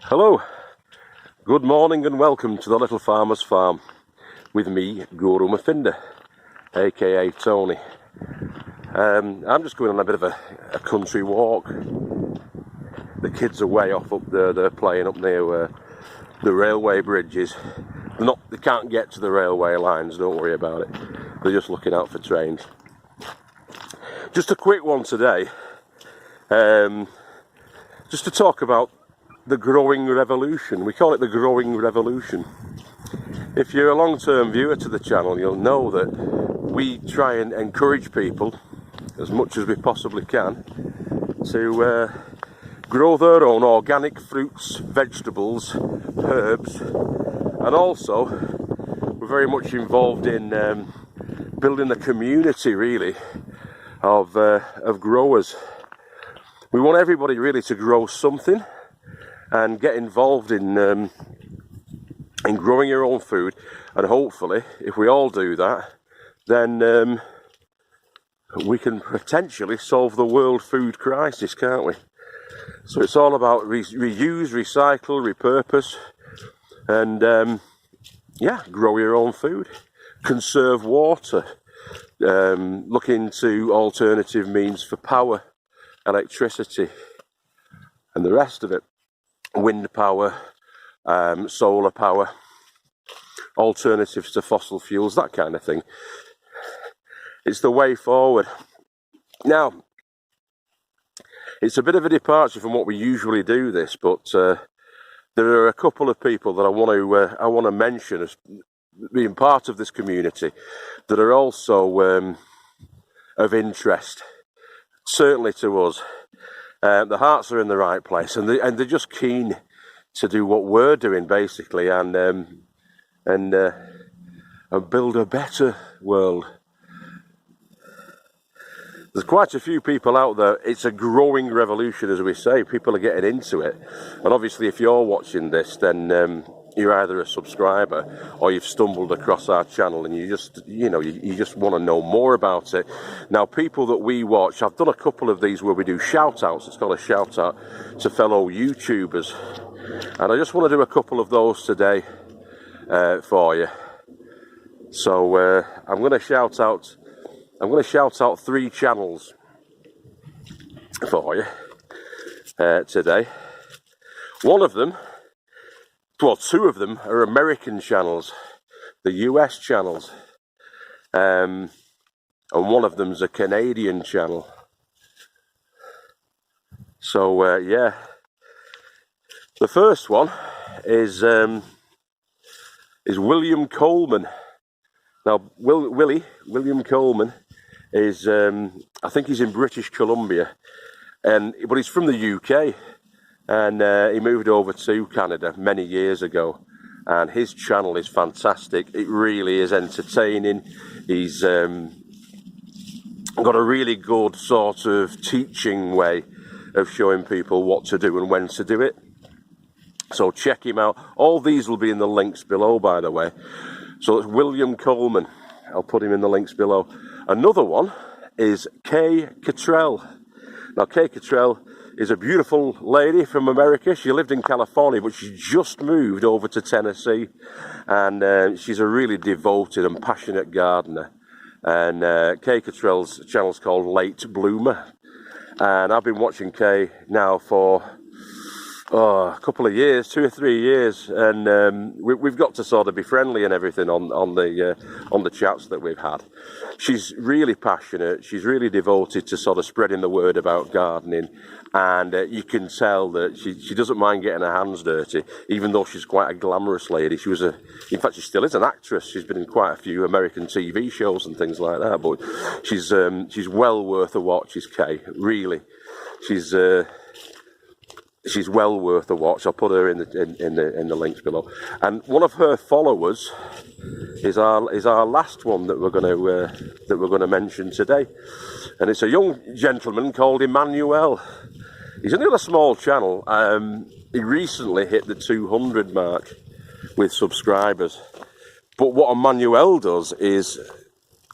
Hello, good morning and welcome to the Little Farmer's Farm with me, Guru Mafinda, aka Tony. I'm just going on a bit of a country walk. The kids are way off up there, they're playing up near where the railway bridges. They can't get to the railway lines, don't worry about it. They're just looking out for trains. Just a quick one today, just to talk about the growing revolution. We call it the growing revolution. If you're a long-term viewer to the channel, you'll know that we try and encourage people as much as we possibly can to grow their own organic fruits, vegetables, herbs, and also we're very much involved in building a community really of growers. We want everybody really to grow something and get involved in growing your own food, and hopefully if we all do that, then we can potentially solve the world food crisis, can't we? So it's all about reuse, recycle, repurpose, and yeah, grow your own food, conserve water, look into alternative means for power, electricity and the rest of it. Wind power, solar power, alternatives to fossil fuels, that kind of thing. It's the way forward. Now, it's a bit of a departure from what we usually do this, but there are a couple of people that I want to mention as being part of this community that are also of interest, certainly to us. The hearts are in the right place, and they're just keen to do what we're doing, basically, and build a better world. There's quite a few people out there. It's a growing revolution, as we say. People are getting into it, and obviously, if you're watching this, then you're either a subscriber or you've stumbled across our channel and you just want to know more about it. Now, people that we watch, I've done a couple of these where we do shout-outs. It's called a shout-out to fellow YouTubers, and I just want to do a couple of those today for you. So I'm going to shout out 3 channels for you today. One of them, well, 2 of them are American channels, the US channels, and one of them's a Canadian channel. So yeah, the first one is William Coleman. Now, William Coleman is I think he's in British Columbia, but he's from the UK. And he moved over to Canada many years ago, and his channel is fantastic. It really is entertaining. He's got a really good sort of teaching way of showing people what to do and when to do it. So check him out. All these will be in the links below, by the way. So it's William Coleman. I'll put him in the links below. Another one is Kaye Catrell. Now, Kaye Catrell is a beautiful lady from America. She lived in California, but she just moved over to Tennessee, and she's a really devoted and passionate gardener. And Kaye Catrell's channel's called Late Bloomer, and I've been watching Kaye now for a couple of years, 2 or 3 years, and we've got to sort of be friendly and everything on the chats that we've had. She's really passionate. She's really devoted to sort of spreading the word about gardening, and you can tell that she doesn't mind getting her hands dirty, even though she's quite a glamorous lady. In fact, she still is an actress. She's been in quite a few American TV shows and things like that. But she's well worth a watch. Is Kaye, really? She's well worth a watch. I'll put her in the links below. And one of her followers is our last one that we're going to mention today, and it's a young gentleman called Emmanuel. He's only got a small channel. He recently hit the 200 mark with subscribers. But what Emmanuel does is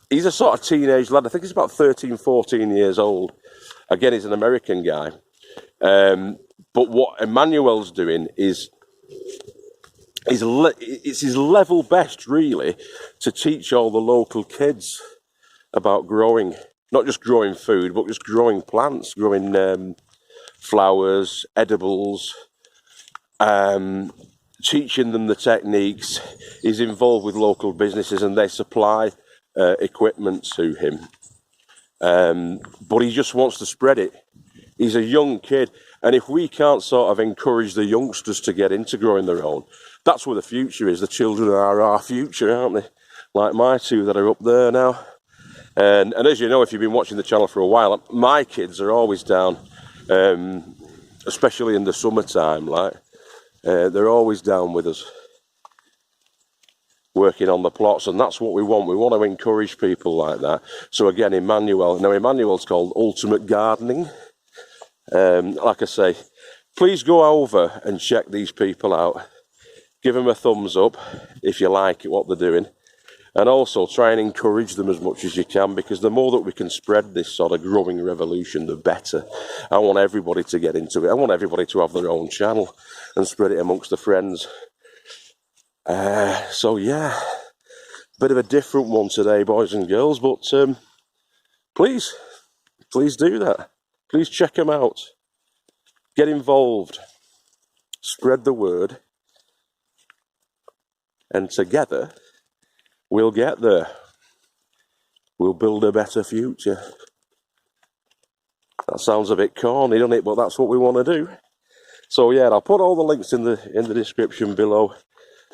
he's a sort of teenage lad. I think he's about 13, 14 years old. Again, he's an American guy. But what Emmanuel's doing is it's his level best, really, to teach all the local kids about growing, not just growing food, but just growing plants, growing flowers, edibles, teaching them the techniques. He's involved with local businesses and they supply equipment to him. But he just wants to spread it. He's a young kid, and if we can't sort of encourage the youngsters to get into growing their own, that's where the future is. The children are our future, aren't they? Like my two that are up there now. And as you know, if you've been watching the channel for a while, my kids are always down, especially in the summertime. Like they're always down with us, working on the plots, and that's what we want. We want to encourage people like that. So again, Emmanuel. Now Emmanuel's called Ultimate Gardening. Like I say, please go over and check these people out. Give them a thumbs up if you like what they're doing. And also try and encourage them as much as you can, because the more that we can spread this sort of growing revolution, the better. I want everybody to get into it. I want everybody to have their own channel and spread it amongst their friends. So yeah, bit of a different one today, boys and girls, but please do that. Please check them out. Get involved. Spread the word. And together, we'll get there. We'll build a better future. That sounds a bit corny, doesn't it? But that's what we want to do. So yeah, I'll put all the links in the description below,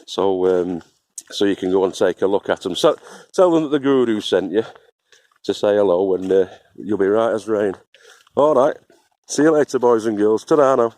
so so you can go and take a look at them. So tell them that the guru sent you to say hello, and you'll be right as rain. All right. See you later, boys and girls. Ta-da now.